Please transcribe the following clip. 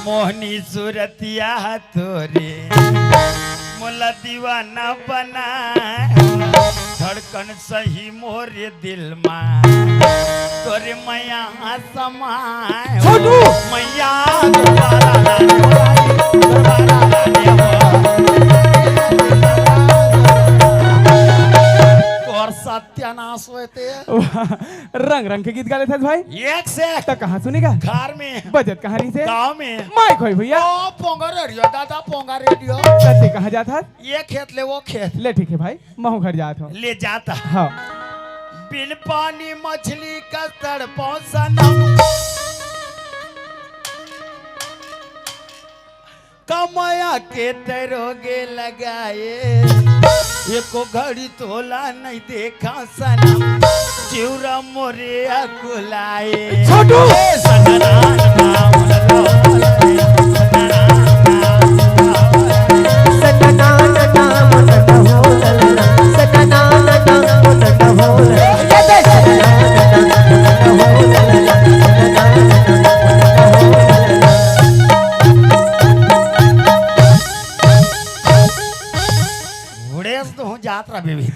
मोहनी सूरतिया तोरे मोला दीवाना बना धड़कन सही मोरे दिल में तोरे मैया समाए मैया और सत्यानाश होते रंग रंग के गीत गा लेते भाई। एक से तो कहाँ सुनेगा? घर में, बजट कहानी से, गांव में। माइक होई भैया। ओ पोंगा रेडियो दादा, पोंगा रेडियो। सत्य कहाँ जाता? ये खेत ले वो खेत ले ठीक है भाई, महू घर जाता हूँ। ले जाता। हाँ। बिन पानी मछली का तड़पो सनम कमाया के तरोगे लगाए एको घड़ी तोला नहीं देखा सनम चिउरा मोरे अकुलाए छोटू घोड़े तो हूँ यात्रा बेबी